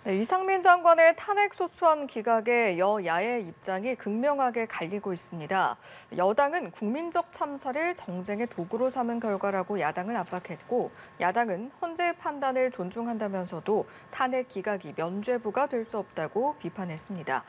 네, 이상민 장관의 탄핵 소추안 기각에 여야의 입장이 극명하게 갈리고 있습니다. 여당은 국민적 참사를 정쟁의 도구로 삼은 결과라고 야당을 압박했고, 야당은 헌재의 판단을 존중한다면서도 탄핵 기각이 면죄부가 될 수 없다고 비판했습니다.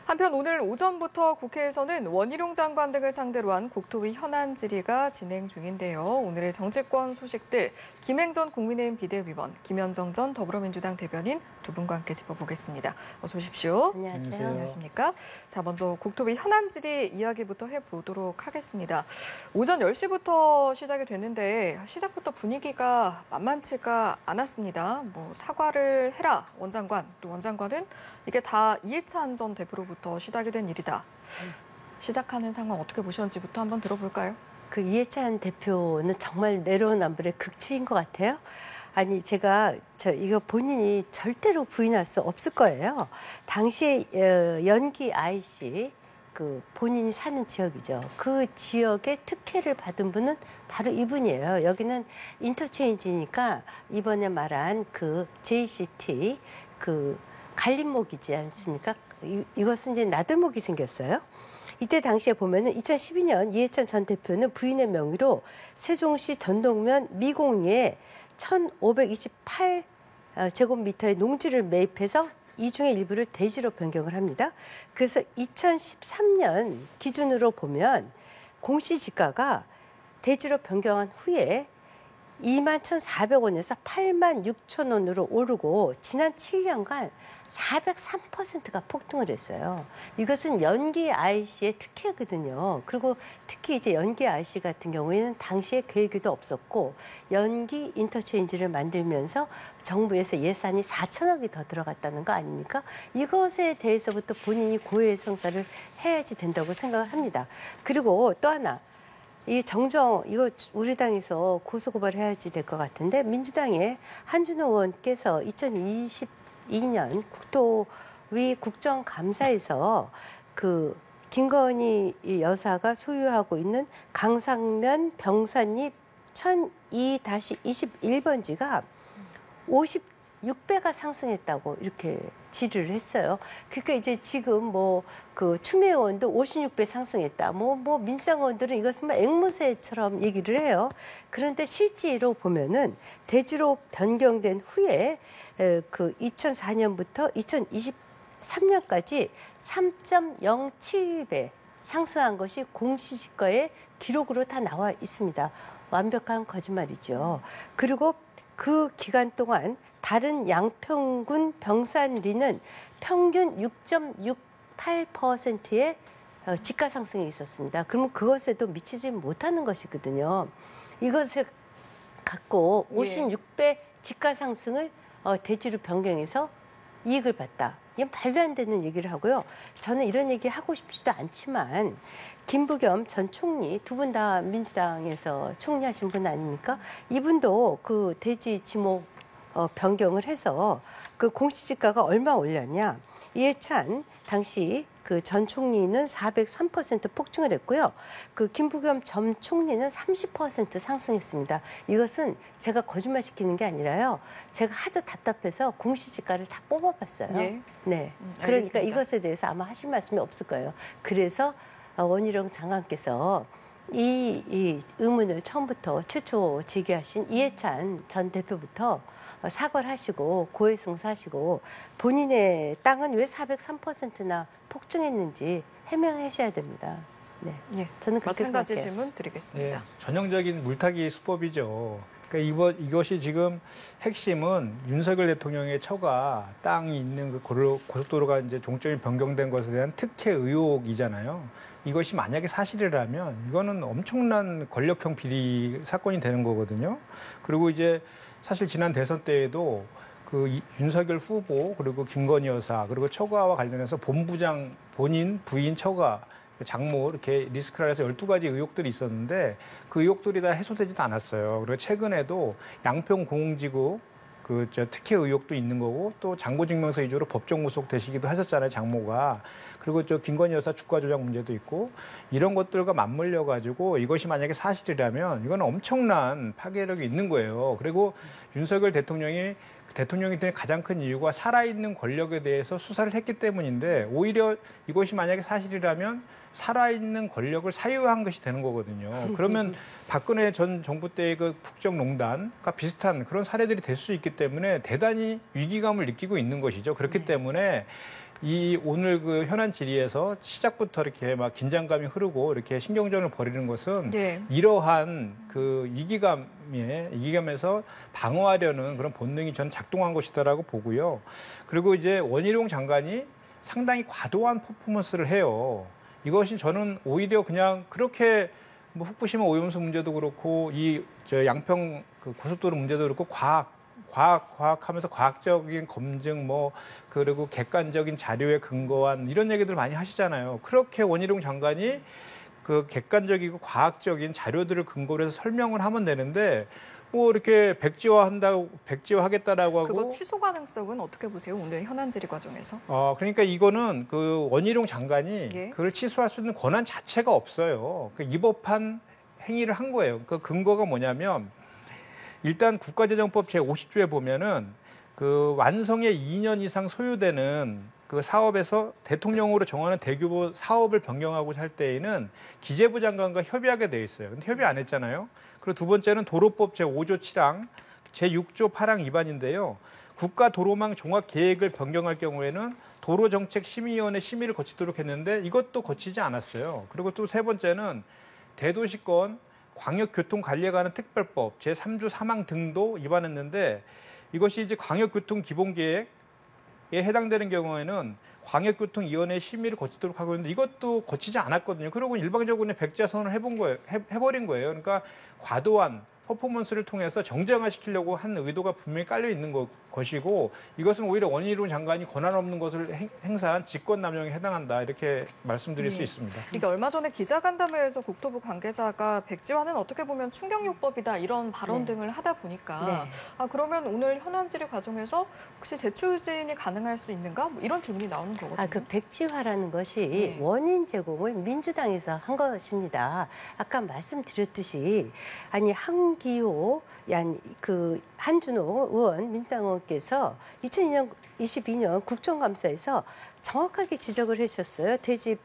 한편 오늘 오전부터 국회에서는 원희룡 장관 등을 상대로 한 국토위 현안 질의가 진행 중인데요. 오늘의 정치권 소식들, 김행전 국민의힘 비대위원, 김현정 전 더불어민주당 대변인 두 분과 함께 짚어보겠습니다. 어서 오십시오. 안녕하세요. 안녕하십니까? 자, 먼저 국토위 현안 질의 이야기부터 해보도록 하겠습니다. 오전 10시부터 시작이 됐는데 시작부터 분위기가 만만치가 않았습니다. 사과를 해라, 원장관. 또 원장관은 이게 다 이해찬 전 대표로부터 시작이 된 일이다. 시작하는 상황 어떻게 보셨는지부터 한번 들어볼까요? 그 이해찬 대표는 정말 내로남불의 극치인 것 같아요. 아니 제가 이거 본인이 절대로 부인할 수 없을 거예요. 당시에 연기 IC 그 본인이 사는 지역이죠. 그 지역의 특혜를 받은 분은 바로 이분이에요. 여기는 인터체인지니까 이번에 말한 그 JCT 그 갈림목이지 않습니까? 이것은 이제 나들목이 생겼어요. 이때 당시에 보면은 2012년 이해찬 전 대표는 부인의 명의로 세종시 전동면 미공리에 1,528 제곱미터의 농지를 매입해서 이 중에 일부를 대지로 변경을 합니다. 그래서 2013년 기준으로 보면 공시지가가 대지로 변경한 후에 21,400원에서 86,000원으로 오르고 지난 7년간 403%가 폭등을 했어요. 이것은 연기 IC의 특혜거든요. 그리고 특히 이제 연기 IC 같은 경우에는 당시에 계획에도 없었고 연기 인터체인지를 만들면서 정부에서 예산이 4천억이 더 들어갔다는 거 아닙니까? 이것에 대해서부터 본인이 고해성사를 해야지 된다고 생각을 합니다. 그리고 또 하나. 이 정정, 이거 우리 당에서 고소고발해야지 될 것 같은데 민주당의 한준호 의원께서 2022년 국토위 국정감사에서 그 김건희 여사가 소유하고 있는 강상면 병산리 1002-21번지가 56배가 상승했다고 이렇게 질의를 했어요. 그러니까 이제 지금 그 추미애 의원도 56배 상승했다. 민주당 의원들은 이것은 앵무새처럼 얘기를 해요. 그런데 실제로 보면은 대지로 변경된 후에 그 2004년부터 2023년까지 3.07배 상승한 것이 공시지가의 기록으로 다 나와 있습니다. 완벽한 거짓말이죠. 그리고 그 기간 동안 다른 양평군 병산리는 평균 6.68%의 지가 상승이 있었습니다. 그러면 그것에도 미치지 못하는 것이거든요. 이것을 갖고 56배 지가 상승을 대지로 변경해서 이익을 봤다. 이건 말도 안 되는 얘기를 하고요. 저는 이런 얘기 하고 싶지도 않지만 김부겸 전 총리 두 분 다 민주당에서 총리하신 분 아닙니까? 이분도 그 대지 지목 변경을 해서 그 공시지가가 얼마 올렸냐? 이해찬 당시 그 전 총리는 403% 폭증을 했고요. 그 김부겸 전 총리는 30% 상승했습니다. 이것은 제가 거짓말 시키는 게 아니라요. 제가 하도 답답해서 공시지가를 다 뽑아봤어요. 예. 네. 그러니까 알겠습니다. 이것에 대해서 아마 하실 말씀이 없을 거예요. 그래서 원희룡 장관께서 이 의문을 처음부터 최초 제기하신 이해찬 전 대표부터 사과를 하시고 고해성사하시고 본인의 땅은 왜 403%나 폭증했는지 해명하셔야 됩니다. 네, 예. 저는 그렇게 마찬가지 생각해요. 질문 드리겠습니다. 전형적인 물타기 수법이죠. 그러니까 이것이 지금 핵심은 윤석열 대통령의 처가 땅이 있는 그 고속도로가 이제 종점이 변경된 것에 대한 특혜 의혹이잖아요. 이것이 만약에 사실이라면 이거는 엄청난 권력형 비리 사건이 되는 거거든요. 그리고 이제 사실 지난 대선 때에도 그 윤석열 후보 그리고 김건희 여사 그리고 처가와 관련해서 본부장 본인 부인 처가 장모 이렇게 리스크를 해서 12가지 의혹들이 있었는데 그 의혹들이 다 해소되지도 않았어요. 그리고 최근에도 양평 공공지구 특혜 의혹도 있는 거고 또 장고증명서 위주로 법정 구속되시기도 하셨잖아요, 장모가. 그리고 김건희 여사 주가 조작 문제도 있고 이런 것들과 맞물려 가지고 이것이 만약에 사실이라면 이건 엄청난 파괴력이 있는 거예요. 그리고 윤석열 대통령이 대통령이 된 가장 큰 이유가 살아있는 권력에 대해서 수사를 했기 때문인데 오히려 이것이 만약에 사실이라면 살아있는 권력을 사유한 것이 되는 거거든요. 그러면 박근혜 전 정부 때의 그 국정농단과 비슷한 그런 사례들이 될 수 있기 때문에 대단히 위기감을 느끼고 있는 것이죠. 그렇기 때문에 이 오늘 그 현안 질의에서 시작부터 이렇게 막 긴장감이 흐르고 이렇게 신경전을 벌이는 것은 이러한 그 위기감에서 방어하려는 그런 본능이 전 작동한 것이다라고 보고요. 그리고 이제 원희룡 장관이 상당히 과도한 퍼포먼스를 해요. 이것이 저는 오히려 그냥 그렇게 뭐 후쿠시마 오염수 문제도 그렇고 저 양평 그 고속도로 문제도 그렇고 과학하면서 과학적인 검증 그리고 객관적인 자료에 근거한 이런 얘기들 많이 하시잖아요. 그렇게 원희룡 장관이 그 객관적이고 과학적인 자료들을 근거로 해서 설명을 하면 되는데 뭐 이렇게 백지화하겠다라고 하고 그거 취소 가능성은 어떻게 보세요? 오늘 현안 질의 과정에서? 그러니까 이거는 그 원희룡 장관이 그걸 취소할 수 있는 권한 자체가 없어요. 그 위법한 행위를 한 거예요. 그 근거가 뭐냐면 일단 국가재정법 제50조에 보면은 그 완성에 2년 이상 소요되는 그 사업에서 대통령으로 정하는 대규모 사업을 변경하고 할 때에는 기재부 장관과 협의하게 돼 있어요. 근데 협의 안 했잖아요. 그리고 두 번째는 도로법 제5조 7항, 제6조 8항 위반인데요. 국가도로망 종합계획을 변경할 경우에는 도로정책심의위원회 심의를 거치도록 했는데 이것도 거치지 않았어요. 그리고 또 세 번째는 대도시권 광역교통관리에 관한 특별법 제3조 3항 등도 위반했는데 이것이 이제 광역교통기본계획에 해당되는 경우에는 광역교통위원회 심의를 거치도록 하고 있는데 이것도 거치지 않았거든요. 그러고 일방적으로 백지화선언을 해버린 거예요. 그러니까 과도한 퍼포먼스를 통해서 정쟁화시키려고 한 의도가 분명히 깔려 있는 것이고 이것은 오히려 원희룡 장관이 권한 없는 것을 행사한 직권남용에 해당한다 이렇게 말씀드릴 수 있습니다. 이게 얼마 전에 기자간담회에서 국토부 관계자가 백지화는 어떻게 보면 충격요법이다 이런 발언 등을 하다 보니까 그러면 오늘 현안 질의 과정에서 혹시 재추진이 가능할 수 있는가? 뭐 이런 질문이 나오는 거거든요. 그 백지화라는 것이 원인 제공을 민주당에서 한 것입니다. 아까 말씀드렸듯이 한기호 한준호 의원 민주당 의원께서 2022년 국정감사에서 정확하게 지적을 하셨어요. 대지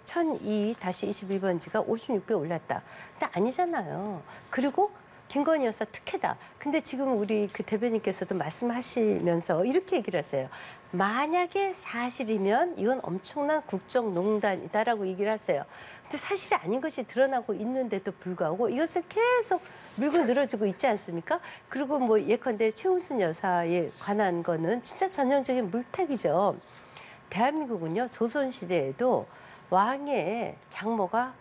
1002-22번지가 56배 올랐다. 근데 아니잖아요. 그리고 김건희 여사 특혜다. 근데 지금 우리 그 대변인께서도 말씀하시면서 이렇게 얘기를 하세요. 만약에 사실이면 이건 엄청난 국정농단이다라고 얘기를 하세요. 근데 사실이 아닌 것이 드러나고 있는데도 불구하고 이것을 계속 밀고 늘어지고 있지 않습니까? 그리고 뭐 예컨대 최은순 여사에 관한 거는 진짜 전형적인 물타기죠. 대한민국은요, 조선시대에도 왕의 장모가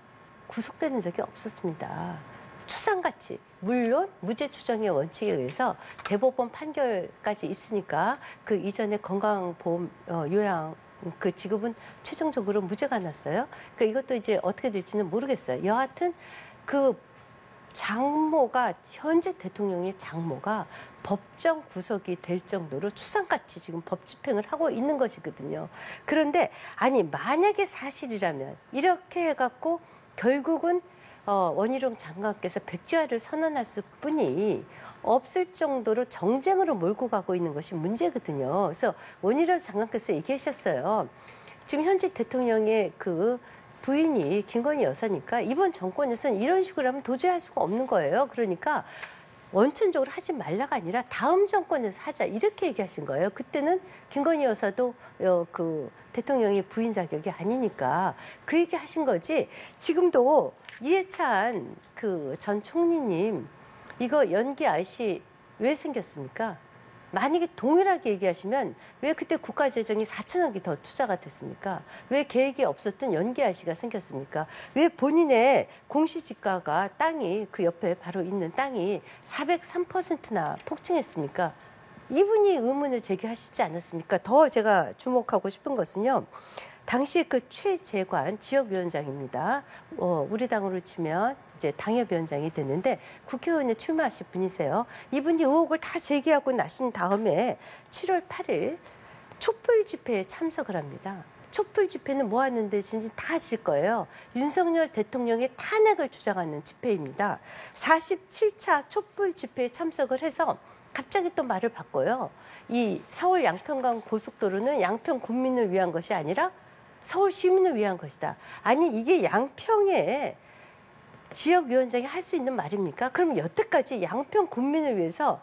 구속되는 적이 없었습니다. 추상같이 물론 무죄 추정의 원칙에 의해서 대법원 판결까지 있으니까 그 이전에 건강보험 요양 그 지급은 최종적으로 무죄가 났어요. 그러니까 이것도 이제 어떻게 될지는 모르겠어요. 여하튼 그 장모가 현재 대통령의 장모가 법정 구속이 될 정도로 추상같이 지금 법 집행을 하고 있는 것이거든요. 그런데 만약에 사실이라면 이렇게 해갖고 결국은 원희룡 장관께서 백지화를 선언했을 뿐이 없을 정도로 정쟁으로 몰고 가고 있는 것이 문제거든요. 그래서 원희룡 장관께서 얘기하셨어요. 지금 현재 대통령의 그 부인이 김건희 여사니까 이번 정권에서는 이런 식으로 하면 도저히 할 수가 없는 거예요. 그러니까 원천적으로 하지 말라가 아니라 다음 정권에서 하자 이렇게 얘기하신 거예요. 그때는 김건희 여사도 그 대통령의 부인 자격이 아니니까 그 얘기 하신 거지. 지금도 이해찬 그 전 총리님 이거 연기 IC 왜 생겼습니까? 만약에 동일하게 얘기하시면 왜 그때 국가재정이 4천억이 더 투자가 됐습니까? 왜 계획이 없었던 연기 IC가 생겼습니까? 왜 본인의 공시지가가 땅이 그 옆에 바로 있는 땅이 403%나 폭증했습니까? 이분이 의문을 제기하시지 않았습니까? 더 제가 주목하고 싶은 것은요. 당시 그 최재관 지역위원장입니다. 우리 당으로 치면 이제 당협위원장이 됐는데 국회의원에 출마하실 분이세요. 이분이 의혹을 다 제기하고 나신 다음에 7월 8일 촛불 집회에 참석을 합니다. 촛불 집회는 뭐 하는 데인지 다 아실 거예요. 윤석열 대통령의 탄핵을 주장하는 집회입니다. 47차 촛불 집회에 참석을 해서 갑자기 또 말을 바꿔요. 이 서울 양평간 고속도로는 양평 국민을 위한 것이 아니라 서울 시민을 위한 것이다. 아니 이게 양평에 지역위원장이 할 수 있는 말입니까? 그럼 여태까지 양평 국민을 위해서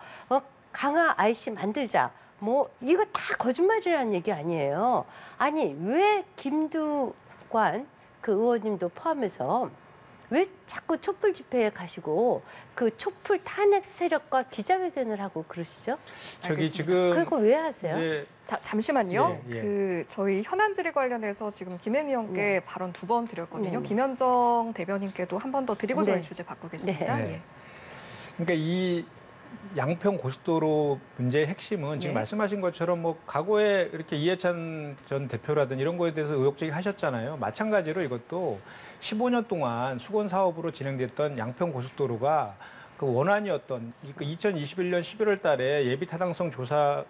강화 IC 만들자. 뭐 이거 다 거짓말이라는 얘기 아니에요. 아니 왜 김두관 그 의원님도 포함해서 왜 자꾸 촛불 집회에 가시고 그 촛불 탄핵 세력과 기자회견을 하고 그러시죠? 저기 알겠습니다. 지금 그거 왜 하세요? 이제 잠시만요. 예, 예. 그 저희 현안 질의 관련해서 지금 김혜미 의원께 네. 발언 2번 드렸거든요. 네. 김현정 대변인께도 한 번 더 드리고 네. 저희 주제 바꾸겠습니다. 네. 예. 그러니까 이 양평 고속도로 문제의 핵심은 지금 네. 말씀하신 것처럼 뭐 과거에 이렇게 이해찬 전 대표라든지 이런 거에 대해서 의혹 제기하셨잖아요. 마찬가지로 이것도 15년 동안 수건 사업으로 진행됐던 양평 고속도로가 그 원안이었던 그 2021년 11월 달에 예비 타당성 조사를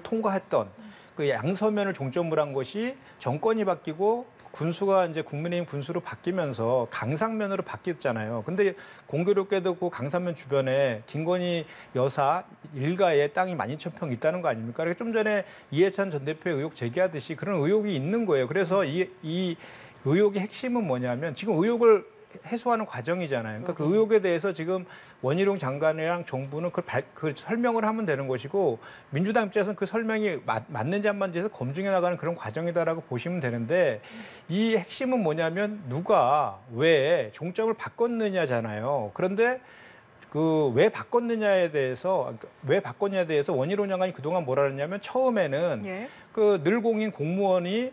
통과했던 그 양서면을 종점으로 한 것이 정권이 바뀌고 군수가 이제 국민의힘 군수로 바뀌면서 강상면으로 바뀌었잖아요. 근데 공교롭게도 그 강상면 주변에 김건희 여사 일가의 땅이 12,000평 있다는 거 아닙니까? 그러니까 좀 전에 이해찬 전 대표의 의혹 제기하듯이 그런 의혹이 있는 거예요. 그래서 이 의혹의 핵심은 뭐냐면 지금 의혹을 해소하는 과정이잖아요. 그러니까 그 의혹에 대해서 지금 원희룡 장관이랑 정부는 그 설명을 하면 되는 것이고 민주당 입장에서는 그 설명이 맞는지 안 맞는지에서 검증해 나가는 그런 과정이다라고 보시면 되는데 이 핵심은 뭐냐면 누가 왜 종점을 바꿨느냐잖아요. 그런데 그 왜 바꿨느냐에 대해서 원희룡 장관이 그동안 뭐라 그랬냐면 처음에는 예. 그 늘공인 공무원이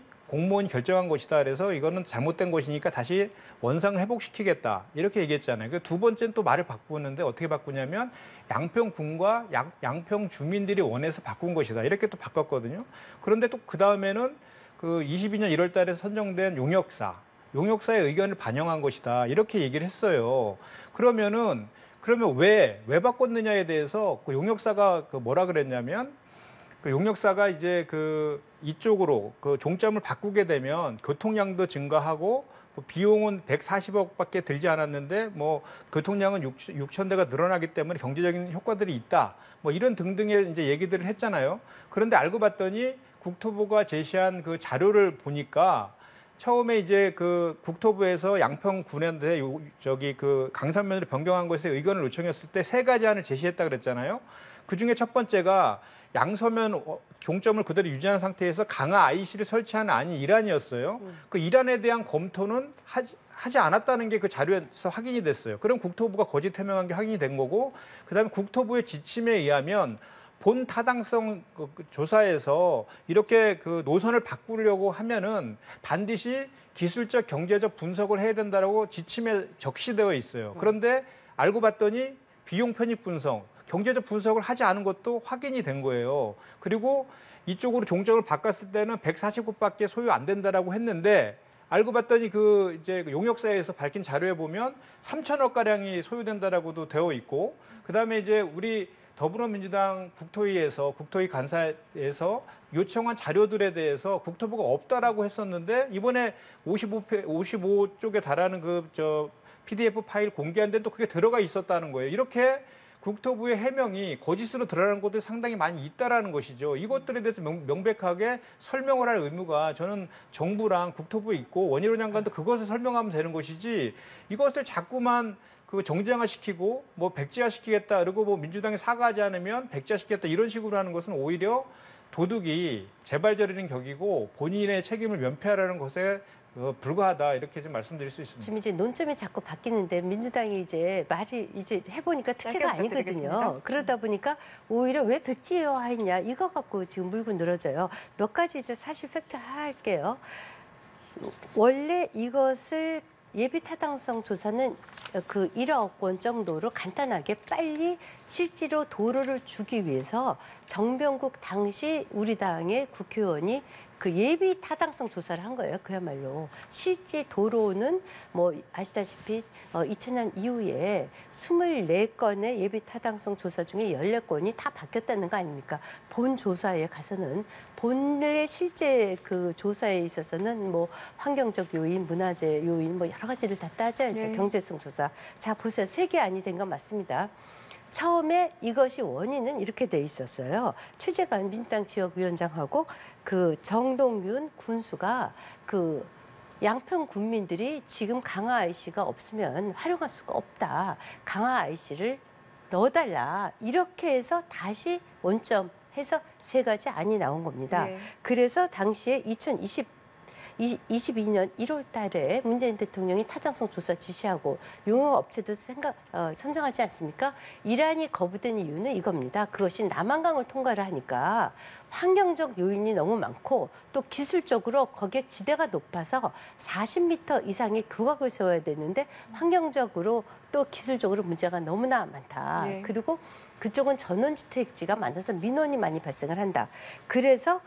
결정한 것이다. 그래서 이거는 잘못된 것이니까 다시 원상 회복시키겠다. 이렇게 얘기했잖아요. 그 두 번째는 또 말을 바꾸는데 어떻게 바꾸냐면 양평군과 양평 주민들이 원해서 바꾼 것이다. 이렇게 또 바꿨거든요. 그런데 또 그 다음에는 그 22년 1월 달에 선정된 용역사의 의견을 반영한 것이다. 이렇게 얘기를 했어요. 그러면 왜 바꿨느냐에 대해서 그 용역사가 그 뭐라 그랬냐면 그 용역사가 이제 그 이쪽으로 그 종점을 바꾸게 되면 교통량도 증가하고 비용은 140억밖에 들지 않았는데 뭐 교통량은 6천 대가 늘어나기 때문에 경제적인 효과들이 있다. 뭐 이런 등등의 이제 얘기들을 했잖아요. 그런데 알고 봤더니 국토부가 제시한 그 자료를 보니까 처음에 이제 그 국토부에서 양평군한테 그 강산면으로 변경한 것에 의견을 요청했을 때 3가지 안을 제시했다 그랬잖아요. 그 중에 첫 번째가 양서면 종점을 그대로 유지한 상태에서 강화 IC를 설치하는 안이 일환이었어요. 그 일환에 대한 검토는 하지 않았다는 게 그 자료에서 확인이 됐어요. 그럼 국토부가 거짓 해명한 게 확인이 된 거고, 그다음에 국토부의 지침에 의하면 본 타당성 조사에서 이렇게 그 노선을 바꾸려고 하면은 반드시 기술적, 경제적 분석을 해야 된다라고 지침에 적시되어 있어요. 그런데 알고 봤더니 비용 편입 분석, 경제적 분석을 하지 않은 것도 확인이 된 거예요. 그리고 이쪽으로 종점을 바꿨을 때는 140곳밖에 소요 안 된다라고 했는데 알고 봤더니 그 이제 용역사에서 밝힌 자료에 보면 3천억 가량이 소요된다라고도 되어 있고, 그다음에 이제 우리 더불어민주당 국토위 간사에서 요청한 자료들에 대해서 국토부가 없다라고 했었는데 이번에 55쪽에 달하는 PDF 파일 공개한 데는 또 그게 들어가 있었다는 거예요. 이렇게 국토부의 해명이 거짓으로 드러나는 것들이 상당히 많이 있다라는 것이죠. 이것들에 대해서 명백하게 설명을 할 의무가 저는 정부랑 국토부에 있고 원희룡 장관도 그것을 설명하면 되는 것이지 이것을 자꾸만 그 정쟁화시키고 뭐 백지화시키겠다 그리고 뭐 민주당이 사과하지 않으면 백지화시키겠다 이런 식으로 하는 것은 오히려 도둑이 재발 저리는 격이고 본인의 책임을 면피하라는 것에 불과하다 이렇게 좀 말씀드릴 수 있습니다. 지금 이제 논점이 자꾸 바뀌는데 민주당이 이제 말이 이제 해보니까 특혜가 아니거든요. 부탁드리겠습니다. 그러다 보니까 오히려 왜 백지화했냐 이거 갖고 지금 물고 늘어져요. 몇 가지 이제 사실 팩트 할게요. 원래 이것을 예비 타당성 조사는 그 1억 원 정도로 간단하게 빨리 실제로 도로를 주기 위해서 정병국 당시 우리 당의 국회의원이 그 예비 타당성 조사를 한 거예요. 그야말로 실제 도로는 뭐 아시다시피 2000년 이후에 24건의 예비 타당성 조사 중에 14건이 다 바뀌었다는 거 아닙니까? 본 조사에 가서는 본래 실제 그 조사에 있어서는 뭐 환경적 요인, 문화재 요인 뭐 여러 가지를 다 따져야죠. 네. 경제성 조사. 자 보세요. 3개 안이 된 건 맞습니다. 처음에 이것이 원인은 이렇게 돼 있었어요. 최재관 민주당 지역위원장하고 그 정동윤 군수가 그 양평 군민들이 지금 강화 IC가 없으면 활용할 수가 없다. 강화 IC를 넣어달라. 이렇게 해서 다시 원점해서 세 가지 안이 나온 겁니다. 네. 그래서 당시에 2022년 1월 달에 문재인 대통령이 타당성 조사 지시하고 용역업체도 선정하지 않습니까? 이란이 거부된 이유는 이겁니다. 그것이 남한강을 통과를 하니까 환경적 요인이 너무 많고 또 기술적으로 거기에 지대가 높아서 40m 이상의 교각을 세워야 되는데 환경적으로 또 기술적으로 문제가 너무나 많다. 네. 그리고 그쪽은 전원주택지가 많아서 민원이 많이 발생을 한다. 그래서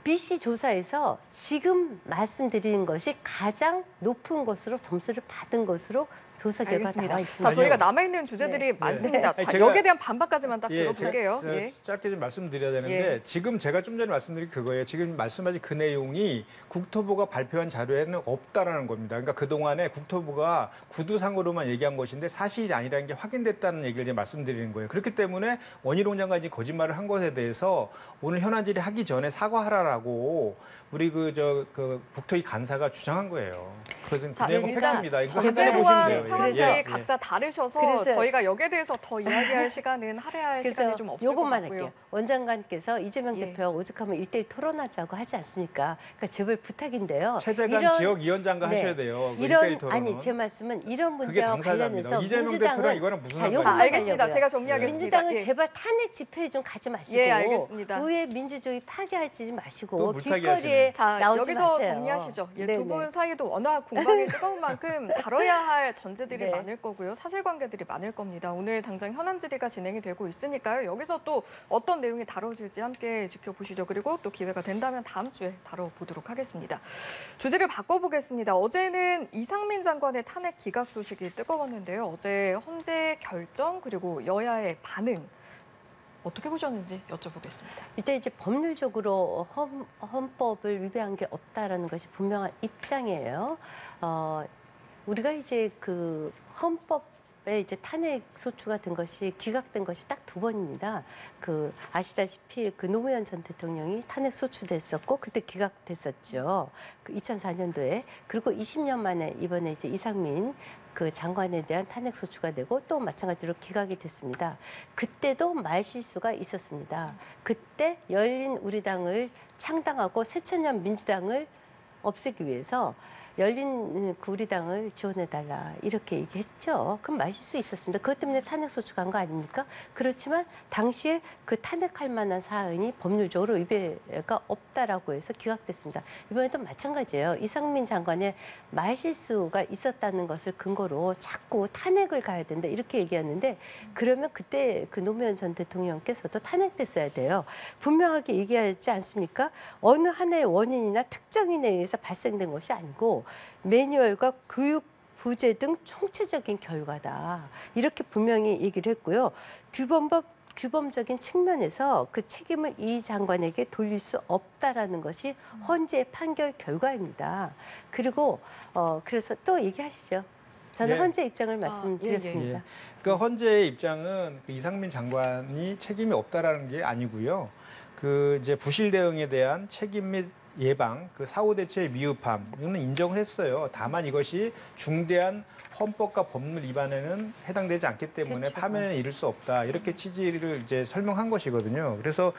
BC 조사에서 지금 말씀드리는 것이 가장 높은 것으로 점수를 받은 것으로 조사 결과 알겠습니다. 나와 있습니다. 자, 저희가 남아있는 주제들이 네. 많습니다. 네. 자, 제가- 여기에 대한 반박까지만 딱 예, 들어볼게요. 제가 예. 짧게 좀 말씀드려야 되는데 예. 지금 제가 좀 전에 말씀드린 그거예요. 지금 말씀하신 그 내용이 국토부가 발표한 자료에는 없다라는 겁니다. 그러니까 그동안에 국토부가 구두상으로만 얘기한 것인데 사실이 아니라는 게 확인됐다는 얘기를 이제 말씀드리는 거예요. 그렇기 때문에 원희룡 장관이 거짓말을 한 것에 대해서 오늘 현안질의 하기 전에 사과하라라고 우리 그 국토위 간사가 주장한 거예요. 그래서 그 자, 내용은 일단 팩트입니다. 이거 확인해 제재와 보시면 돼요. 상황들이 예, 예. 각자 다르셔서 그래서- 저희가 여기에 대해서 더 이야기할 시간은 할애할 시간이 그래서 좀 없을 것 요것만 같고요. 할게요. 원장관께서 이재명 예. 대표와 오죽하면 1대1 토론하자고 하지 않습니까? 그러니까 제발 부탁인데요. 최재관 이런- 지역위원장과 네. 하셔야 돼요. 그 이런 1대1 토론은. 아니 제 말씀은 이런 그게 문제와 당사자입니다. 관련해서 이재명 민주당은 대표랑 이거랑 무슨 자, 상관이에요? 자, 요것만 알겠습니다. 하려고요. 제가 정리하겠습니다. 민주당은 예. 제발 탄핵 집회 좀 가지 마시고 예, 알겠습니다. 의회 민주주의 파괴하지 또 마시고 물타기 길거리에 자, 나오지 여기서 마세요. 정리하시죠. 예, 네네. 두 분 사이도 워낙 공방이 뜨거운 만큼 다뤄야 할 전제들이 네. 많을 거고요. 사실관계들이 많을 겁니다. 오늘 당장 현안 질의가 진행이 되고 있으니까요. 여기서 또 어떤 내용이 다뤄질지 함께 지켜보시죠. 그리고 또 기회가 된다면 다음 주에 다뤄보도록 하겠습니다. 주제를 바꿔보겠습니다. 어제는 이상민 장관의 탄핵 기각 소식이 뜨거웠는데요. 어제 헌재 결정 그리고 여야의 반응 어떻게 보셨는지 여쭤보겠습니다. 이때 이제 법률적으로 헌법을 위배한 게 없다라는 것이 분명한 입장이에요. 우리가 이제 그 헌법에 이제 탄핵 소추가 된 것이 기각된 것이 딱 두 번입니다. 그 아시다시피 그 노무현 전 대통령이 탄핵 소추됐었고 그때 기각됐었죠. 그 2004년도에 그리고 20년 만에 이번에 이제 이상민 그 장관에 대한 탄핵 소추가 되고 또 마찬가지로 기각이 됐습니다. 그때도 말실수가 있었습니다. 그때 열린 우리당을 창당하고 새천년 민주당을 없애기 위해서 열린 그 우리당을 지원해달라 이렇게 얘기했죠. 그럼 마실 수 있었습니다. 그것 때문에 탄핵 소추한 거 아닙니까? 그렇지만 당시에 그 탄핵할 만한 사안이 법률적으로 위배가 없다라고 해서 기각됐습니다. 이번에도 마찬가지예요. 이상민 장관의 말실수가 있었다는 것을 근거로 자꾸 탄핵을 가야 된다 이렇게 얘기했는데 그러면 그때 그 노무현 전 대통령께서도 탄핵됐어야 돼요. 분명하게 얘기하지 않습니까? 어느 하나의 원인이나 특정인에 의해서 발생된 것이 아니고 매뉴얼과 교육 부재 등 총체적인 결과다. 이렇게 분명히 얘기를 했고요. 규범적인 측면에서 그 책임을 이 장관에게 돌릴 수 없다라는 것이 헌재의 판결 결과입니다. 그리고 그래서 또 얘기하시죠. 저는 예. 헌재 입장을 말씀드렸습니다. 예. 그러니까 헌재의 입장은 그 이상민 장관이 책임이 없다라는 게 아니고요. 그 이제 부실 대응에 대한 책임 및 예방, 그 사후 대처의 미흡함 이거는 인정을 했어요. 다만 이것이 중대한 헌법과 법률 위반에는 해당되지 않기 때문에 그렇죠. 파면에 이를 수 없다 이렇게 취지를 이제 설명한 것이거든요. 그래서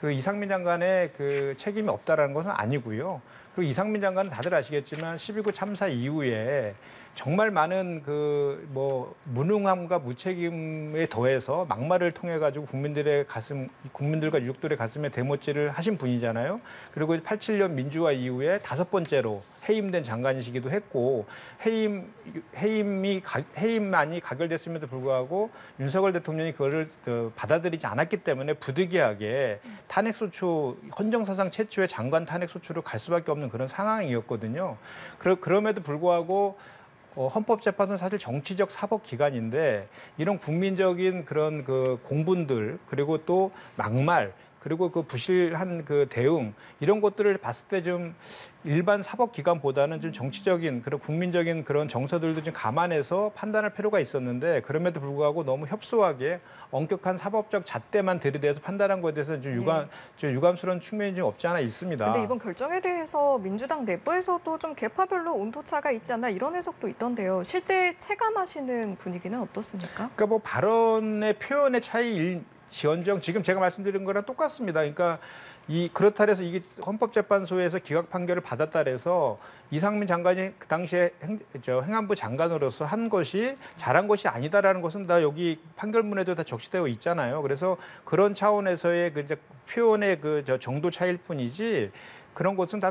그 이상민 장관의 그 책임이 없다라는 것은 아니고요. 그리고 이상민 장관은 다들 아시겠지만 12구 참사 이후에 정말 많은 그 뭐 무능함과 무책임에 더해서 막말을 통해 가지고 국민들과 유족들의 가슴에 대못질을 하신 분이잖아요. 그리고 87년 민주화 이후에 5번째로 해임된 장관이시기도 했고 해임만이 가결됐음에도 불구하고 윤석열 대통령이 그거를 받아들이지 않았기 때문에 부득이하게 탄핵소추 헌정사상 최초의 장관 탄핵소추로 갈 수밖에 없는 그런 상황이었거든요. 그럼에도 불구하고 헌법재판소는 사실 정치적 사법 기관인데 이런 국민적인 그런 그 공분들 그리고 또 막말 그리고 그 부실한 그 대응 이런 것들을 봤을 때 좀 일반 사법기관보다는 좀 정치적인 그런 국민적인 그런 정서들도 좀 감안해서 판단할 필요가 있었는데 그럼에도 불구하고 너무 협소하게 엄격한 사법적 잣대만 들이대서 판단한 것에 대해서 좀 유감스러운 측면이 좀 없지 않아 있습니다. 근데 이번 결정에 대해서 민주당 내부에서도 좀 계파별로 온도차가 있지 않나 이런 해석도 있던데요. 실제 체감하시는 분위기는 어떻습니까? 그러니까 뭐 발언의 표현의 차이일지언정 지금 제가 말씀드린 거랑 똑같습니다. 그러니까 그렇다 해서 이게 헌법재판소에서 기각 판결을 받았다 해서 이상민 장관이 그 당시에 행안부 장관으로서 한 것이 잘한 것이 아니다라는 것은 다 여기 판결문에도 다 적시되어 있잖아요. 그래서 그런 차원에서의 그 이제 표현의 정도 차이일 뿐이지 그런 것은 다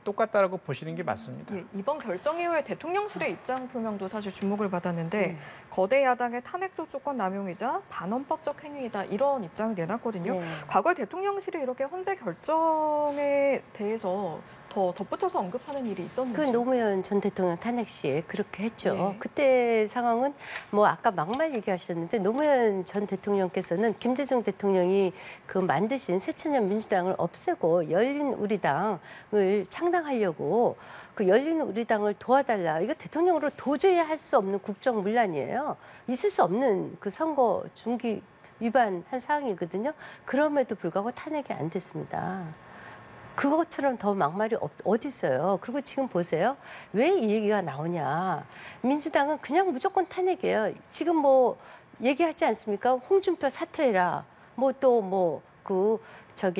똑같다라고 보시는 게 맞습니다. 예, 이번 결정 이후에 대통령실의 입장 표명도 사실 주목을 받았는데 거대 야당의 탄핵 소추권 남용이자 반헌법적 행위이다 이런 입장을 내놨거든요. 과거에 대통령실이 이렇게 헌재 결정에 대해서 더 덧붙여서 언급하는 일이 있었는지. 그 노무현 전 대통령 탄핵 시에 그렇게 했죠. 네. 그때 상황은 뭐 아까 막말 얘기하셨는데 노무현 전 대통령께서는 김대중 대통령이 그 만드신 새천년 민주당을 없애고 열린우리당을 창당하려고 그 열린우리당을 도와달라. 이거 대통령으로 도저히 할 수 없는 국정문란이에요. 있을 수 없는 그 선거 중기 위반한 사항이거든요. 그럼에도 불구하고 탄핵이 안 됐습니다. 그것처럼 더 막말이 어디 있어요. 그리고 지금 보세요. 왜 이 얘기가 나오냐. 민주당은 그냥 무조건 탄핵이에요. 지금 뭐 얘기하지 않습니까? 홍준표 사퇴해라.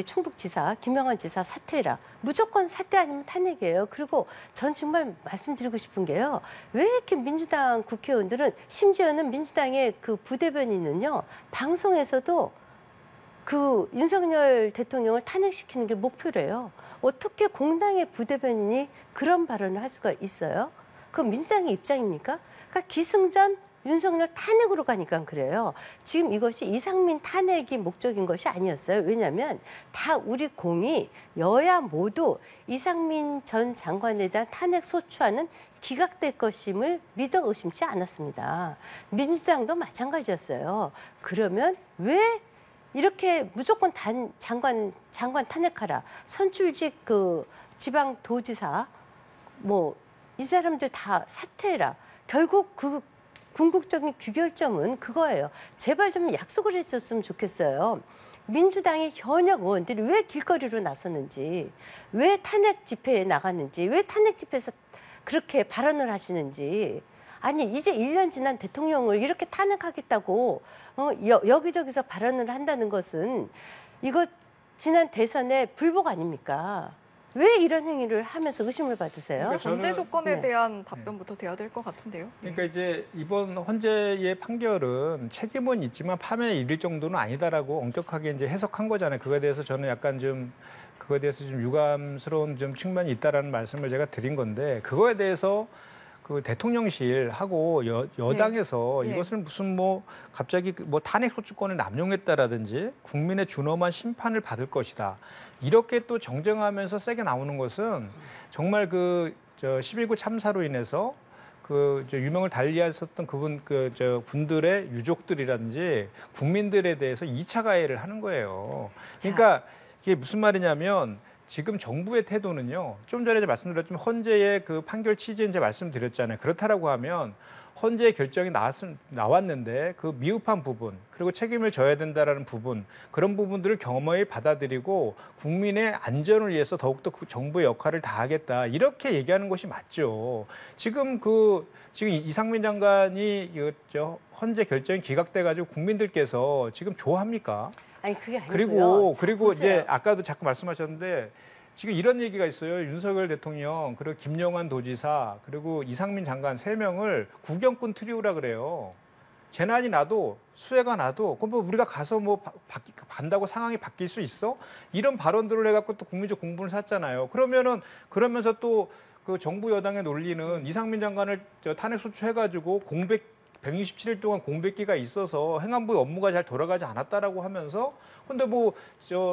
충북지사 김영환 지사 사퇴해라. 무조건 사퇴 아니면 탄핵이에요. 그리고 전 정말 말씀드리고 싶은 게요. 왜 이렇게 민주당 국회의원들은 심지어는 민주당의 그 부대변인은요. 방송에서도 그 윤석열 대통령을 탄핵시키는 게 목표래요. 어떻게 공당의 부대변인이 그런 발언을 할 수가 있어요? 그건 민주당의 입장입니까? 그러니까 기승전 윤석열 탄핵으로 가니까 그래요. 지금 이것이 이상민 탄핵이 목적인 것이 아니었어요. 왜냐하면 다 우리 공이 여야 모두 이상민 전 장관에 대한 탄핵 소추안은 기각될 것임을 믿어 의심치 않았습니다. 민주당도 마찬가지였어요. 그러면 왜 이렇게 무조건 장관 탄핵하라. 선출직 그 지방도지사 이 사람들 다 사퇴해라. 결국 그 궁극적인 귀결점은 그거예요. 제발 좀 약속을 해줬으면 좋겠어요. 민주당의 현역 의원들이 왜 길거리로 나섰는지, 왜 탄핵 집회에 나갔는지, 왜 탄핵 집회에서 그렇게 발언을 하시는지. 아니 이제 1년 지난 대통령을 이렇게 탄핵하겠다고 여기저기서 발언을 한다는 것은 이거 지난 대선의 불복 아닙니까? 왜 이런 행위를 하면서 의심을 받으세요? 그러니까 전제 조건에 네. 대한 답변부터 돼야 될 것 같은데요. 그러니까 이제 이번 헌재의 판결은 책임은 있지만 파면에 이를 정도는 아니다라고 엄격하게 이제 해석한 거잖아요. 그거에 대해서 저는 약간 좀 유감스러운 좀 측면이 있다라는 말씀을 제가 드린 건데 그거에 대해서 그 대통령실하고 여당에서 네. 이것을 무슨 갑자기 탄핵 소추권을 남용했다라든지 국민의 준엄한 심판을 받을 것이다. 이렇게 또 정정하면서 세게 나오는 것은 정말 12구 참사로 인해서 유명을 달리하셨던 분들의 유족들이라든지 국민들에 대해서 2차 가해를 하는 거예요. 그러니까 이게 무슨 말이냐면 지금 정부의 태도는요. 좀 전에 말씀드렸지만 헌재의 그 판결 취지 이제 말씀드렸잖아요. 그렇다라고 하면 헌재의 결정이 나왔는데 그 미흡한 부분 그리고 책임을 져야 된다라는 부분 그런 부분들을 겸허히 받아들이고 국민의 안전을 위해서 더욱더 그 정부의 역할을 다하겠다 이렇게 얘기하는 것이 맞죠. 지금 이상민 장관이 헌재 결정이 기각돼가지고 국민들께서 지금 좋아합니까? 아니 그게 아니고요. 그리고 이제 아까도 자꾸 말씀하셨는데 지금 이런 얘기가 있어요. 윤석열 대통령 그리고 김영환 도지사 그리고 이상민 장관 3명을 구경꾼 트리오라 그래요. 재난이 나도 수해가 나도 그럼 우리가 가서 간다고 상황이 바뀔 수 있어? 이런 발언들을 해갖고 또 국민적 공분을 샀잖아요. 그러면서 또 그 정부 여당의 논리는 이상민 장관을 탄핵 소추해가지고 167일 동안 공백기가 있어서 행안부의 업무가 잘 돌아가지 않았다라고 하면서 근데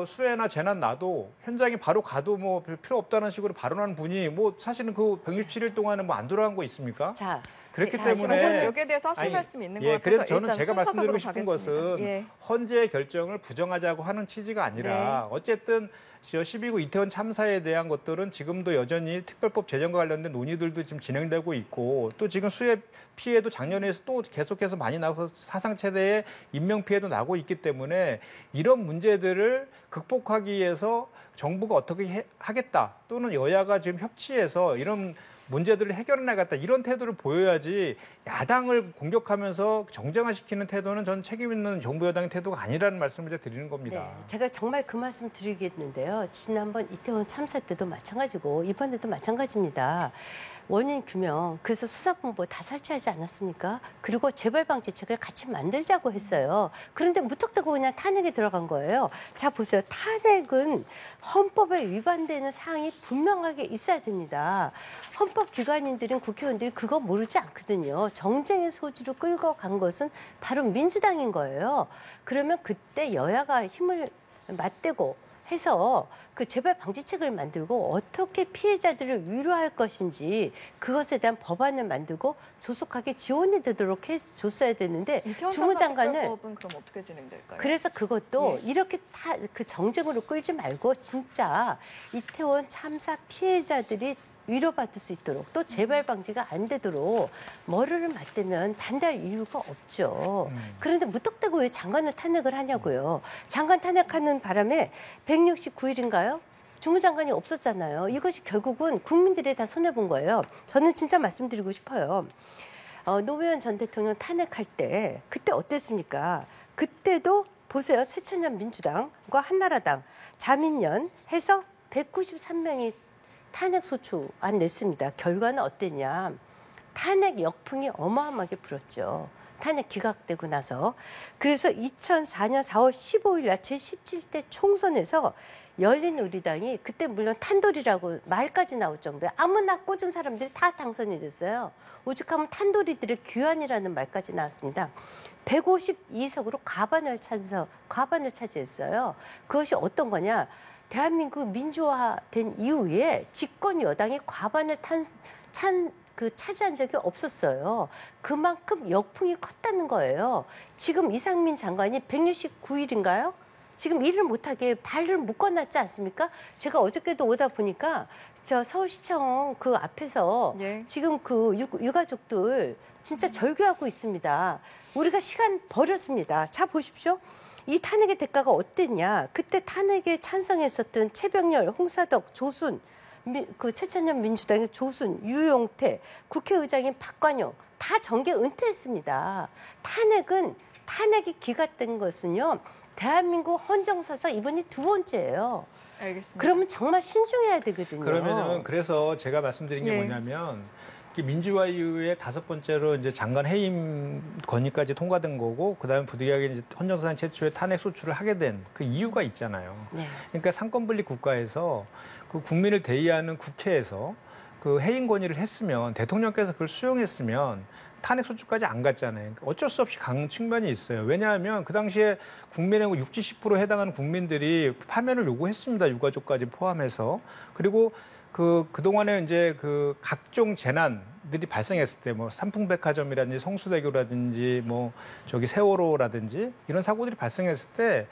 수해나 재난 나도 현장에 바로 가도 별 필요 없다는 식으로 발언하는 분이 사실은 그 167일 동안은 안 돌아간 거 있습니까? 자, 그렇기 자, 때문에 여기에 대해서 하실 말씀이 있는 것 같아서 그래서 저는 일단 제가 말씀드리고 순차적으로 싶은 가겠습니다. 것은 예. 헌재 결정을 부정하자고 하는 취지가 아니라 어쨌든 12구 이태원 참사에 대한 것들은 지금도 여전히 특별법 제정과 관련된 논의들도 지금 진행되고 있고 또 지금 수해 피해도 작년에 또 계속해서 많이 나고 사상 최대의 인명 피해도 나고 있기 때문에 이런 문제들을 극복하기 위해서 정부가 어떻게 하겠다 또는 여야가 지금 협치해서 이런 문제들을 해결해 나갔다 이런 태도를 보여야지 야당을 공격하면서 정쟁화시키는 태도는 전 책임 있는 정부 여당의 태도가 아니라는 말씀을 제가 드리는 겁니다. 네, 제가 정말 그 말씀 드리겠는데요. 지난번 이태원 참사 때도 마찬가지고 이번에도 마찬가지입니다. 원인 규명, 그래서 수사본부 다 설치하지 않았습니까? 그리고 재발방지책을 같이 만들자고 했어요. 그런데 무턱대고 그냥 탄핵에 들어간 거예요. 자, 보세요. 탄핵은 헌법에 위반되는 사항이 분명하게 있어야 됩니다. 헌법기관인들은 국회의원들이 그거 모르지 않거든요. 정쟁의 소지로 끌고 간 것은 바로 민주당인 거예요. 그러면 그때 여야가 힘을 맞대고 해서 그 재발 방지책을 만들고 어떻게 피해자들을 위로할 것인지 그것에 대한 법안을 만들고 조속하게 지원이 되도록 해줬어야 되는데 주무장관을 법은 그럼 어떻게 진행될까요? 그래서 그것도 이렇게 다 그 정쟁으로 끌지 말고 진짜 이태원 참사 피해자들이 위로받을 수 있도록 또 재발 방지가 안 되도록 머리를 맞대면 반대할 이유가 없죠. 그런데 무턱대고 왜 장관을 탄핵을 하냐고요. 장관 탄핵하는 바람에 169일인가요? 주무장관이 없었잖아요. 이것이 결국은 국민들이 다 손해본 거예요. 저는 진짜 말씀드리고 싶어요. 노무현 전 대통령 탄핵할 때 그때 어땠습니까? 그때도 보세요. 새천년 민주당과 한나라당, 자민련 해서 193명이 탄핵소추안 냈습니다. 결과는 어땠냐. 탄핵 역풍이 어마어마하게 불었죠. 탄핵 기각되고 나서. 그래서 2004년 4월 15일 날 제17대 총선에서 열린우리당이 그때 물론 탄돌이라고 말까지 나올 정도에 아무나 꽂은 사람들이 다 당선이 됐어요. 오죽하면 탄돌이들의 귀환이라는 말까지 나왔습니다. 152석으로 과반을 차지했어요. 그것이 어떤 거냐. 대한민국 민주화된 이후에 집권 여당이 과반을 차지한 적이 없었어요. 그만큼 역풍이 컸다는 거예요. 지금 이상민 장관이 169일인가요? 지금 일을 못하게 발을 묶어놨지 않습니까? 제가 어저께도 오다 보니까 저 서울시청 그 앞에서 지금 그 유가족들 진짜 절규하고 있습니다. 우리가 시간 버렸습니다. 자, 보십시오. 이 탄핵의 대가가 어땠냐. 그때 탄핵에 찬성했었던 최병렬, 홍사덕, 조순, 그 새천년 민주당의 조순, 유용태, 국회의장인 박관영 다 정계 은퇴했습니다. 탄핵이 기각된 것은요. 대한민국 헌정사상 이번이 두 번째예요. 알겠습니다. 그러면 정말 신중해야 되거든요. 그러면은 그래서 제가 말씀드린 게 뭐냐면 민주화 이후에 5번째로 이제 장관 해임 건의까지 통과된 거고 그다음에 부득이하게 이제 헌정사상 최초의 탄핵 소추를 하게 된 그 이유가 있잖아요. 네. 그러니까 상권분립 국가에서 그 국민을 대의하는 국회에서 그 해임 건의를 했으면 대통령께서 그걸 수용했으면 탄핵 소추까지 안 갔잖아요. 어쩔 수 없이 간 측면이 있어요. 왜냐하면 그 당시에 국민의 60, 70% 해당하는 국민들이 파면을 요구했습니다. 유가족까지 포함해서. 그리고 그동안에 이제 그 각종 재난들이 발생했을 때 뭐 삼풍백화점이라든지 성수대교라든지 뭐 저기 세월호라든지 이런 사고들이 발생했을 때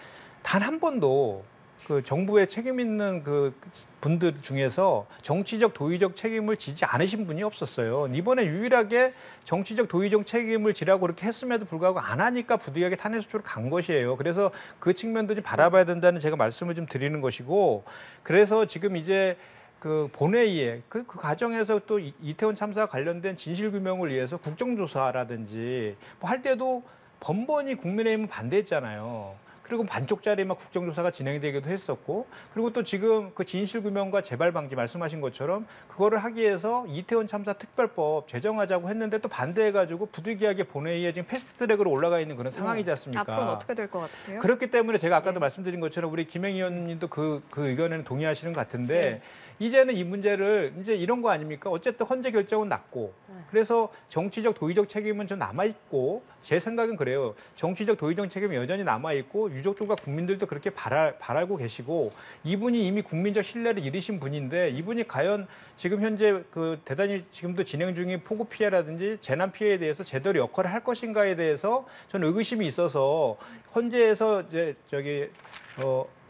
단 한 번도 그 정부의 책임 있는 그 분들 중에서 정치적 도의적 책임을 지지 않으신 분이 없었어요. 이번에 유일하게 정치적 도의적 책임을 지라고 그렇게 했음에도 불구하고 안 하니까 부득이하게 탄핵소추로 간 것이에요. 그래서 그 측면도 좀 바라봐야 된다는 제가 말씀을 좀 드리는 것이고 그래서 지금 이제 그 본회의에 그 과정에서 또 이태원 참사와 관련된 진실규명을 위해서 국정조사라든지 뭐 할 때도 번번이 국민의힘은 반대했잖아요. 그리고 반쪽짜리 막 국정조사가 진행되기도 했었고 그리고 또 지금 그 진실규명과 재발방지 말씀하신 것처럼 그거를 하기 위해서 이태원 참사 특별법 제정하자고 했는데 또 반대해가지고 부득이하게 본회의에 지금 패스트트랙으로 올라가 있는 그런 상황이지 않습니까? 앞으로는 어떻게 될 것 같으세요? 그렇기 때문에 제가 아까도 말씀드린 것처럼 우리 김행 의원님도 그 의견에는 동의하시는 것 같은데 이제는 이 문제를 이제 이런 거 아닙니까? 어쨌든 헌재 결정은 났고 그래서 정치적 도의적 책임은 좀 남아있고 제 생각은 그래요. 정치적 도의적 책임이 여전히 남아있고 유족들과 국민들도 그렇게 바라고 계시고 이분이 이미 국민적 신뢰를 잃으신 분인데 이분이 과연 지금 현재 그 대단히 지금도 진행 중인 폭우 피해라든지 재난 피해에 대해서 제대로 역할을 할 것인가에 대해서 저는 의구심이 있어서 헌재에서 이제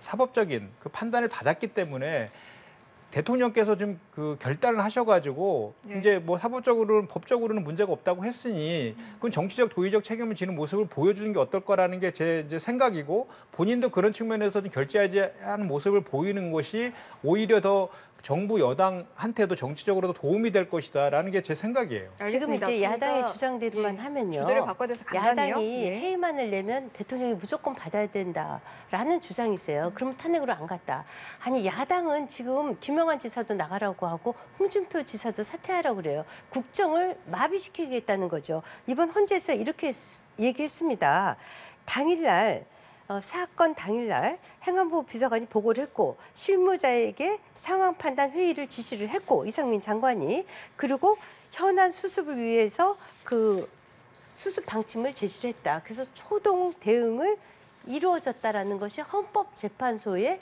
사법적인 그 판단을 받았기 때문에 대통령께서 좀 그 결단을 하셔가지고 네. 이제 뭐 사법적으로는 법적으로는 문제가 없다고 했으니 그건 정치적 도의적 책임을 지는 모습을 보여주는 게 어떨 거라는 게 제 이제 생각이고 본인도 그런 측면에서 좀 결재하지 않은 모습을 보이는 것이 오히려 더 정부 여당한테도 정치적으로도 도움이 될 것이다라는 게 제 생각이에요. 지금 알겠습니다. 이제 야당의 저희가, 주장대로만 예, 하면요. 주제를 바꿔야 돼서 간단해요. 야당이 예. 해임안을 내면 대통령이 무조건 받아야 된다라는 주장이세요. 그럼 탄핵으로 안 갔다. 아니 야당은 지금 김영환 지사도 나가라고 하고 홍준표 지사도 사퇴하라고 그래요. 국정을 마비시키겠다는 거죠. 이번 헌재에서 이렇게 얘기했습니다. 당일날 사건 당일날 행안부 비서관이 보고를 했고 실무자에게 상황 판단 회의를 지시를 했고 이상민 장관이 그리고 현안 수습을 위해서 그 수습 방침을 제시를 했다. 그래서 초동 대응을 이루어졌다라는 것이 헌법재판소의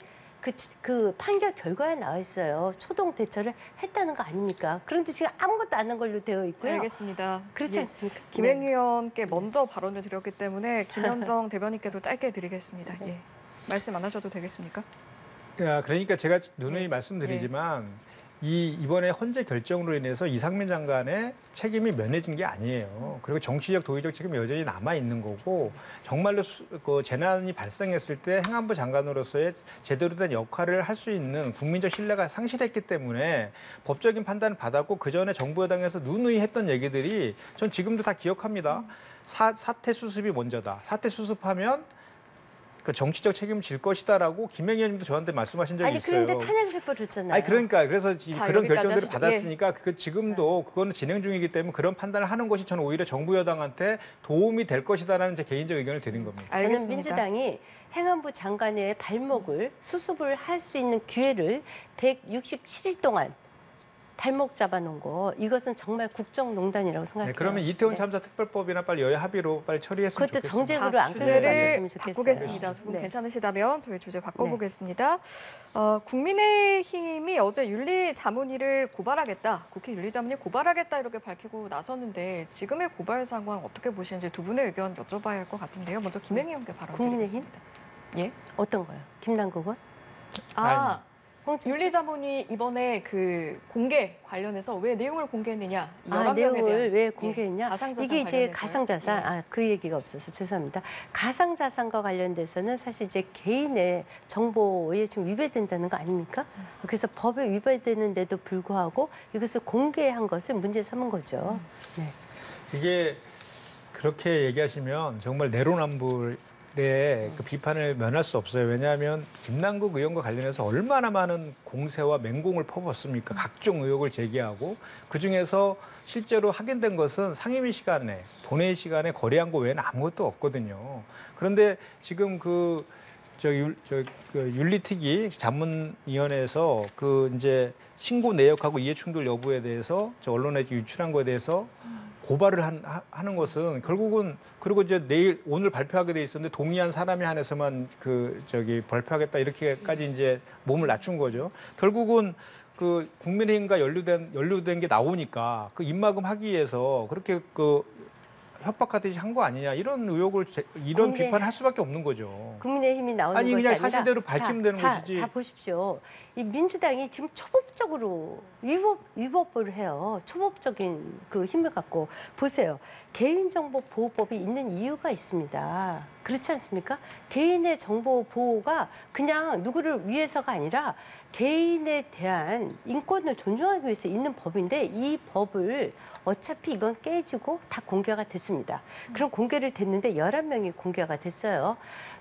그 판결 결과에 나와 있어요. 초동 대처를 했다는 거 아닙니까? 그런데 지금 아무것도 안 한 걸로 되어 있고요. 알겠습니다. 그렇지 예. 않습니까? 김행 의원께 먼저 발언을 드렸기 때문에 김현정 대변인께도 짧게 드리겠습니다. 예. 말씀 안 하셔도 되겠습니까? 그러니까 제가 누누이 말씀드리지만 이번에 헌재 결정으로 인해서 이상민 장관의 책임이 면해진 게 아니에요. 그리고 정치적 도의적 책임이 여전히 남아 있는 거고 정말로 그 재난이 발생했을 때 행안부 장관으로서의 제대로 된 역할을 할 수 있는 국민적 신뢰가 상실했기 때문에 법적인 판단을 받았고 그 전에 정부 여당에서 누누이 했던 얘기들이 전 지금도 다 기억합니다. 사태 수습이 먼저다. 사태 수습하면 그 정치적 책임을 질 것이다라고 김행 의원님도 저한테 말씀하신 적이 있어요. 아니 그런데 탄핵을 해버렸잖아요. 아니 그러니까 그래서 그런 여기까지 결정들을 하시죠. 받았으니까 그 지금도 그거는 진행 중이기 때문에 그런 판단을 하는 것이 저는 오히려 정부 여당한테 도움이 될 것이다라는 제 개인적 의견을 드린 겁니다. 저는 알겠습니다. 민주당이 행안부 장관의 발목을 수습을 할 수 있는 기회를 167일 동안 발목 잡아놓은 거 이것은 정말 국정농단이라고 생각해요. 네, 그러면 이태원 네. 참사 특별법이나 빨리 여야 합의로 빨리 처리했으면 그것도 좋겠습니다. 정쟁으로 안 주제를 끌려가셨으면 좋겠어요. 바꾸겠습니다. 두 분 네. 괜찮으시다면 저희 주제 바꿔보겠습니다. 국민의힘이 어제 윤리자문위를 고발하겠다, 국회 윤리자문위 고발하겠다 이렇게 밝히고 나섰는데 지금의 고발 상황 어떻게 보시는지 두 분의 의견 여쭤봐야 할 것 같은데요. 먼저 김행 의원께 발언 국민의힘? 드리겠습니다. 예? 어떤 거요? 김남국 의원? 윤리자문위 이번에 그 공개 관련해서 왜 내용을 공개했느냐? 11명에 내용을 대한, 왜 공개했냐? 가상자산 이게 이제 관련해서요. 가상자산, 예. 그 얘기가 없어서 죄송합니다. 가상자산과 관련돼서는 사실 이제 개인의 정보에 지금 위배된다는 거 아닙니까? 그래서 법에 위배되는데도 불구하고 이것을 공개한 것을 문제 삼은 거죠. 네. 이게 그렇게 얘기하시면 정말 내로남불의 그 비판을 면할 수 없어요. 왜냐하면 김남국 의원과 관련해서 얼마나 많은 공세와 맹공을 퍼붓습니까? 각종 의혹을 제기하고 그중에서 실제로 확인된 것은 상임위 시간에 본회의 시간에 거래한 거 외에는 아무것도 없거든요. 그런데 지금 그 윤리특위 자문위원회에서 그 이제 신고 내역하고 이해충돌 여부에 대해서 언론에 유출한 거에 대해서 고발을 하는 것은 결국은 그리고 이제 오늘 발표하게 돼 있었는데 동의한 사람에 한해서만 발표하겠다 이렇게까지 이제 몸을 낮춘 거죠. 결국은 그 국민의힘과 연루된 게 나오니까 그 입막음 하기 위해서 그렇게 그 협박하듯이 한 거 아니냐 이런 의혹을 이런 비판을 할 수밖에 없는 거죠. 국민의힘이 나오는 아니 것이 그냥 아니라 사실대로 밝히면 되는 것이지. 자 보십시오. 이 민주당이 지금 초법적으로 위법을 해요. 초법적인 그 힘을 갖고 보세요. 개인정보보호법이 있는 이유가 있습니다. 그렇지 않습니까? 개인의 정보 보호가 그냥 누구를 위해서가 아니라 개인에 대한 인권을 존중하기 위해서 있는 법인데 이 법을 어차피 이건 깨지고 다 공개가 됐습니다. 그럼 공개를 됐는데 11명이 공개가 됐어요.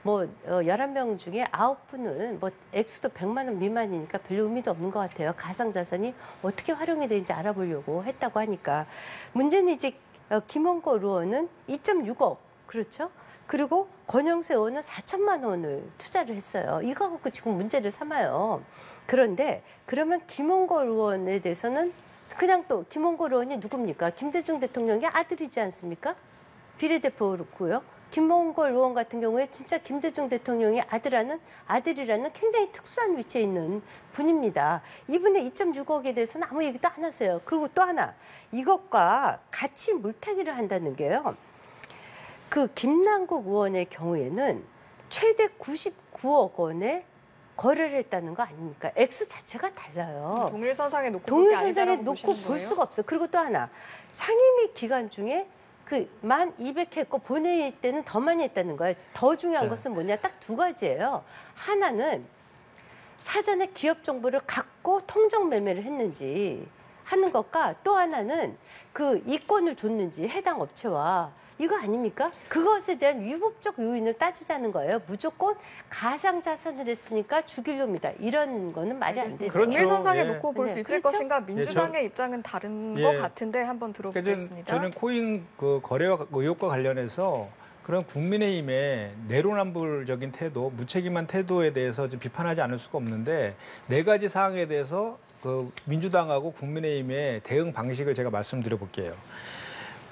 11명 중에 9분은 액수도 100만 원 미만이니까 별로 의미도 없는 것 같아요. 가상자산이 어떻게 활용이 되는지 알아보려고 했다고 하니까. 문제는 이제 김원거 의원은 2.6억, 그렇죠? 그리고 권영세 의원은 4천만 원을 투자를 했어요. 이거 갖고 지금 문제를 삼아요. 그런데 그러면 김원거 의원에 대해서는 그냥 또 김원거 의원이 누굽니까? 김대중 대통령의 아들이지 않습니까? 비례대표고요. 김몽골 의원 같은 경우에 진짜 김대중 대통령의 아들이라는 굉장히 특수한 위치에 있는 분입니다. 이분의 2.6억에 대해서는 아무 얘기도 안 하세요. 그리고 또 하나, 이것과 같이 물타기를 한다는 게요. 그 김남국 의원의 경우에는 최대 99억 원의 거래를 했다는 거 아닙니까? 액수 자체가 달라요. 동일선상에 놓고 동일선상에 놓고 볼 수가 없어요. 그리고 또 하나, 상임위 기간 중에 그 1,200 했고 본회의 때는 더 많이 했다는 거예요. 더 중요한 것은 뭐냐? 딱 두 가지예요. 하나는 사전에 기업 정보를 갖고 통정 매매를 했는지 하는 것과 또 하나는 그 이권을 줬는지 해당 업체와 이거 아닙니까? 그것에 대한 위법적 요인을 따지자는 거예요. 무조건 가상자산을 했으니까 죽이려입니다. 이런 거는 말이 안 되죠. 그렇죠. 동일선상에 예. 놓고 볼 수 네, 있을 그렇죠? 것인가 민주당의 입장은 다른 예. 것 같은데 한번 들어보겠습니다. 저는 코인 그 거래와 의혹과 관련해서 그런 국민의힘의 내로남불적인 태도, 무책임한 태도에 대해서 좀 비판하지 않을 수가 없는데 네 가지 사항에 대해서 그 민주당하고 국민의힘의 대응 방식을 제가 말씀드려 볼게요.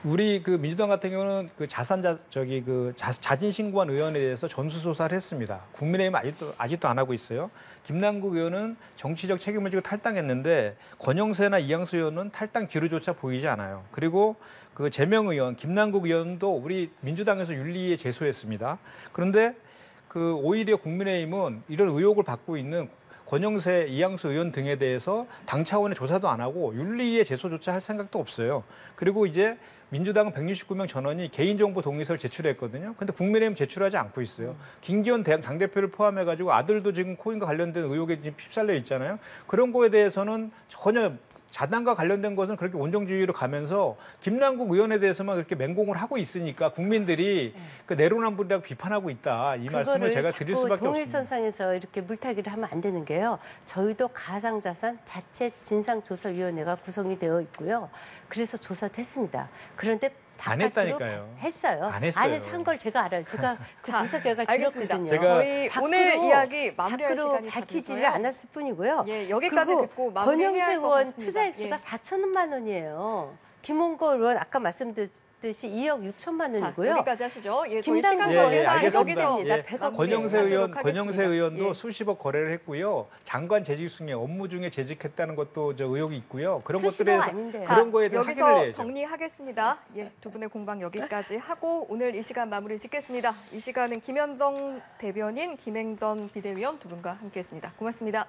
우리 그 민주당 같은 경우는 그 자진 신고한 의원에 대해서 전수조사를 했습니다. 국민의힘은 아직도 안 하고 있어요. 김남국 의원은 정치적 책임을 지고 탈당했는데 권영세나 이양수 의원은 탈당 기류조차 보이지 않아요. 그리고 그 재명 의원, 김남국 의원도 우리 민주당에서 윤리위에 제소했습니다. 그런데 그 오히려 국민의힘은 이런 의혹을 받고 있는 권영세, 이양수 의원 등에 대해서 당 차원의 조사도 안 하고 윤리위에 제소조차 할 생각도 없어요. 그리고 이제 민주당은 169명 전원이 개인정보 동의서를 제출했거든요. 근데 국민의힘 제출하지 않고 있어요. 김기현 당대표를 포함해가지고 아들도 지금 코인과 관련된 의혹에 지금 휩쓸려 있잖아요. 그런 거에 대해서는 전혀 자당과 관련된 것은 그렇게 온정주의로 가면서 김남국 의원에 대해서만 그렇게 맹공을 하고 있으니까 국민들이 그 내로남불이라고 비판하고 있다. 이 말씀을 제가 드릴 수밖에 없습니다. 동일선상에서 이렇게 물타기를 하면 안 되는 게요. 저희도 가상자산 자체 진상조사위원회가 구성이 되어 있고요. 그래서 조사도 했습니다. 그런데 안 했다니까요. 했어요. 안 했어요. 안에서 한 걸 제가 알아요. 제가 그 자, 조사 결과를 알겠습니다. 들었거든요. 저희 오늘 이야기 마무리할 밖으로 시간이 다 밝히지를 돼서요. 않았을 뿐이고요. 예, 여기까지 그리고 듣고 마무리해야 권영세 할 것 의원 같습니다. 투자 액수가 예. 4천만 원이에요. 김홍걸 의원 아까 말씀드렸듯이 2억 6천만 자, 원이고요. 여기까지 하시죠. 예, 저희 김당국 시간 의원 관계상 알겠습니다. 여기서 예, 권영세 하겠습니다. 의원도 예. 수십억 거래를 했고요. 장관 재직 중에 업무 중에 재직했다는 것도 의혹이 있고요. 그런 수십억 것들에 대해서 아닌데요. 그런 거에 대해 확인을 여기서 해야죠. 정리하겠습니다. 예, 두 분의 공방 여기까지 하고 오늘 이 시간 마무리 짓겠습니다. 이 시간은 김현정 대변인, 김행전 비대위원 두 분과 함께했습니다. 고맙습니다.